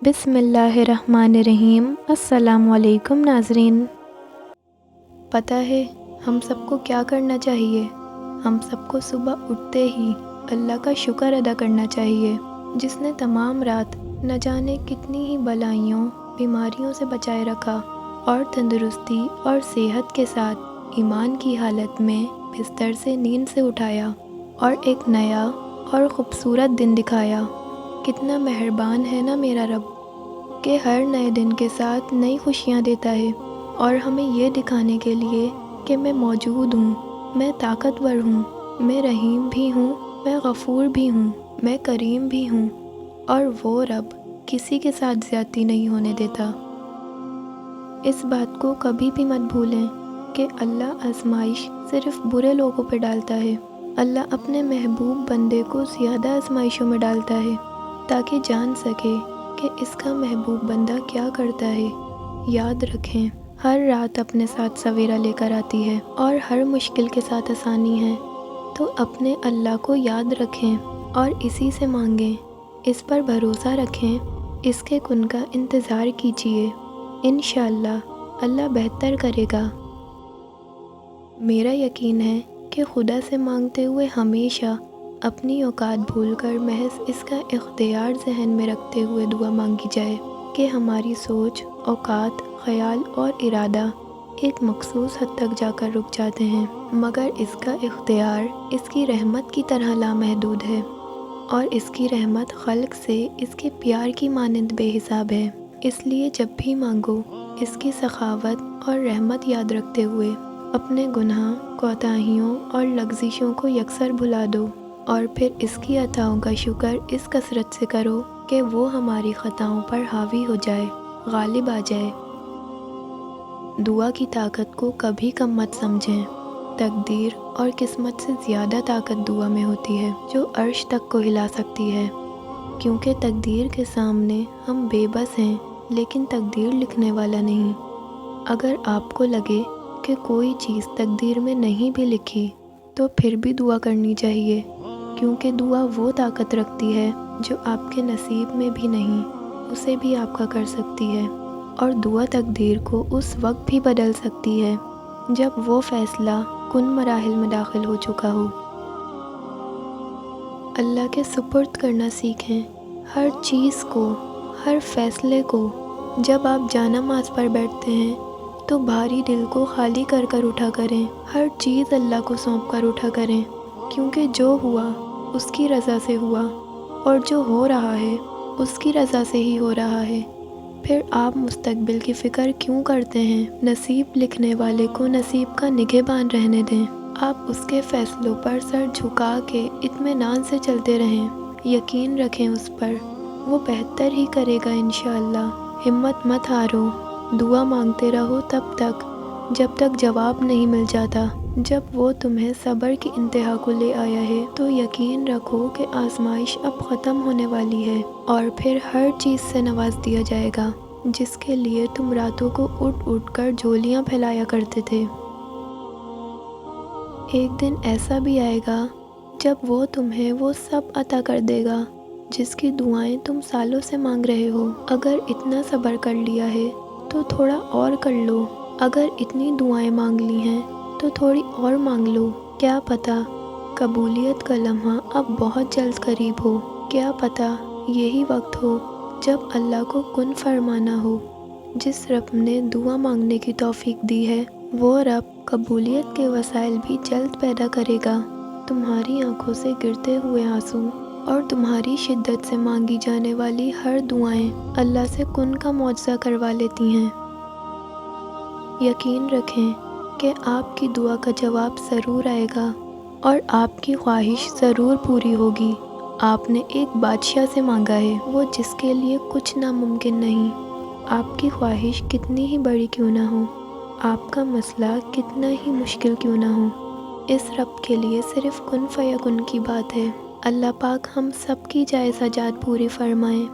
बिस्मिल्लाहिर्रहमानिर्रहीम। अस्सलामु अलैकुम नाज़रीन। पता है हम सबको क्या करना चाहिए? हम सबको सुबह उठते ही अल्लाह का शुक्र अदा करना चाहिए, जिसने तमाम रात न जाने कितनी ही बलाइयों बीमारियों से बचाए रखा और तंदुरुस्ती और सेहत के साथ ईमान की हालत में बिस्तर से नींद से उठाया और एक नया और ख़ूबसूरत दिन दिखाया। कितना मेहरबान है ना मेरा रब कि हर नए दिन के साथ नई खुशियाँ देता है और हमें ये दिखाने के लिए कि मैं मौजूद हूँ, मैं ताकतवर हूँ, मैं रहीम भी हूँ, मैं गफ़ूर भी हूँ, मैं करीम भी हूँ और वो रब किसी के साथ ज़्यादती नहीं होने देता। इस बात को कभी भी मत भूलें कि अल्लाह आजमाइश सिर्फ़ बुरे लोगों पे डालता है। अल्लाह अपने महबूब बंदे को ज़्यादा आजमाइशों में डालता है ताकि जान सके कि इसका महबूब बंदा क्या करता है। याद रखें, हर रात अपने साथ सवेरा लेकर आती है और हर मुश्किल के साथ आसानी है। तो अपने अल्लाह को याद रखें और इसी से मांगें, इस पर भरोसा रखें, इसके कुन का इंतज़ार कीजिए। इंशाअल्लाह अल्लाह बेहतर करेगा। मेरा यकीन है कि खुदा से मांगते हुए हमेशा अपनी औकात भूलकर महज इसका इख्तियार ज़हन में रखते हुए दुआ मांगी जाए कि हमारी सोच, औकात, ख़याल और इरादा एक मखसूस हद तक जाकर रुक जाते हैं, मगर इसका इख्तियार इसकी रहमत की तरह लामहदूद है और इसकी रहमत खल्क से इसके प्यार की मानंद बेहिसाब है। इसलिए जब भी मांगो इसकी सखावत और रहमत याद रखते हुए अपने गुनाह, कोताहियों और लग़ज़िशों को यकसर भुला दो और फिर इसकी अताओं का शुक्र इस कसरत से करो कि वो हमारी ख़ताओं पर हावी हो जाए, गालिब आ जाए। दुआ की ताकत को कभी कम मत समझें। तकदीर और किस्मत से ज़्यादा ताकत दुआ में होती है, जो अर्श तक को हिला सकती है। क्योंकि तकदीर के सामने हम बेबस हैं, लेकिन तकदीर लिखने वाला नहीं। अगर आपको लगे कि कोई चीज़ तकदीर में नहीं भी लिखी तो फिर भी दुआ करनी चाहिए, क्योंकि दुआ वो ताकत रखती है जो आपके नसीब में भी नहीं, उसे भी आपका कर सकती है। और दुआ तकदीर को उस वक्त भी बदल सकती है जब वो फ़ैसला कुन मराहिल में दाखिल हो चुका हो। अल्लाह के सुपुर्द करना सीखें हर चीज़ को, हर फ़ैसले को। जब आप जानामाज़ पर बैठते हैं तो भारी दिल को खाली कर कर उठा करें, हर चीज़ अल्लाह को सौंप कर उठा करें, क्योंकि जो हुआ उसकी रज़ा से हुआ और जो हो रहा है उसकी रज़ा से ही हो रहा है। फिर आप मुस्तकबिल की फ़िक्र क्यों करते हैं? नसीब लिखने वाले को नसीब का निगहबान रहने दें। आप उसके फ़ैसलों पर सर झुका के इत्मीनान से चलते रहें। यकीन रखें उस पर, वो बेहतर ही करेगा इंशाअल्लाह। हिम्मत मत हारो, दुआ मांगते रहो तब तक जब तक जवाब नहीं मिल जाता। जब वो तुम्हें सब्र की इंतहा को ले आया है तो यकीन रखो कि आजमाइश अब ख़त्म होने वाली है और फिर हर चीज़ से नवाज दिया जाएगा, जिसके लिए तुम रातों को उठ उठ कर झोलियाँ फैलाया करते थे। एक दिन ऐसा भी आएगा जब वो तुम्हें वो सब अता कर देगा जिसकी दुआएं तुम सालों से मांग रहे हो। अगर इतना सब्र कर लिया है तो थोड़ा और कर लो। अगर इतनी दुआएं मांग ली हैं तो थोड़ी और मांग लो। क्या पता कबूलियत का लम्हा अब बहुत जल्द करीब हो। क्या पता यही वक्त हो जब अल्लाह को कुन फरमाना हो। जिस रब ने दुआ मांगने की तौफीक दी है, वो रब कबूलियत के वसाइल भी जल्द पैदा करेगा। तुम्हारी आंखों से गिरते हुए आंसू और तुम्हारी शिद्दत से मांगी जाने वाली हर दुआएं अल्लाह से कुन का मौजज़ा करवा लेती हैं। यकीन रखें कि आपकी दुआ का जवाब ज़रूर आएगा और आपकी ख्वाहिश ज़रूर पूरी होगी। आपने एक बादशाह से मांगा है, वो जिसके लिए कुछ नामुमकिन नहीं। आपकी ख्वाहिश कितनी ही बड़ी क्यों ना हो, आपका मसला कितना ही मुश्किल क्यों ना हो, इस रब के लिए सिर्फ़ कुन फ़यकुन की बात है। अल्लाह पाक हम सब की जायज़ हाजात पूरी फरमाएँ।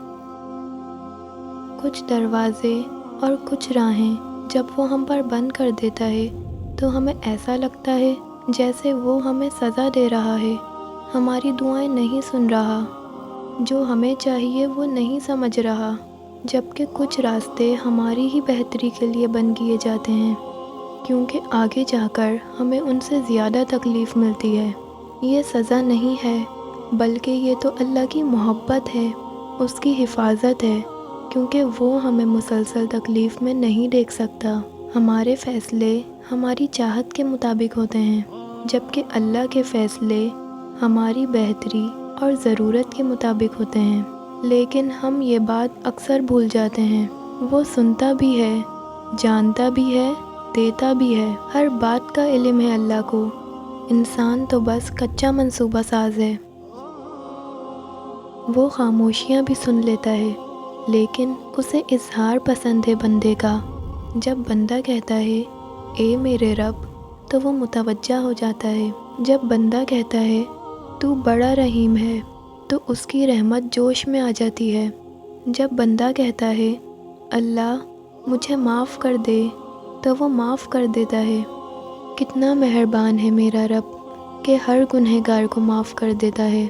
कुछ दरवाज़े और कुछ राहें जब वो हम पर बंद कर देता है तो हमें ऐसा लगता है जैसे वो हमें सज़ा दे रहा है, हमारी दुआएं नहीं सुन रहा, जो हमें चाहिए वो नहीं समझ रहा, جبکہ کچھ راستے ہماری ہی بہتری کے لیے بند کیے جاتے ہیں، کیونکہ آگے جا کر ہمیں ان سے زیادہ تکلیف ملتی ہے۔ یہ سزا نہیں ہے، بلکہ یہ تو اللہ کی محبت ہے، اس کی حفاظت ہے، کیونکہ وہ ہمیں مسلسل تکلیف میں نہیں دیکھ سکتا۔ ہمارے فیصلے ہماری چاہت کے مطابق ہوتے ہیں، جبکہ اللہ کے فیصلے ہماری بہتری اور ضرورت کے مطابق ہوتے ہیں۔ لیکن ہم یہ بات اکثر بھول جاتے ہیں۔ وہ سنتا بھی ہے، جانتا بھی ہے، دیتا بھی ہے، ہر بات کا علم ہے اللہ کو۔ انسان تو بس کچا منصوبہ ساز ہے۔ وہ خاموشیاں بھی سن لیتا ہے، لیکن اسے اظہار پسند ہے بندے کا۔ جب بندہ کہتا ہے اے میرے رب، تو وہ متوجہ ہو جاتا ہے۔ جب بندہ کہتا ہے تو بڑا رحیم ہے، تو اس کی رحمت جوش میں آ جاتی ہے۔ جب بندہ کہتا ہے اللہ مجھے معاف کر دے، تو وہ معاف کر دیتا ہے۔ کتنا مہربان ہے میرا رب کہ ہر گنہگار کو معاف کر دیتا ہے۔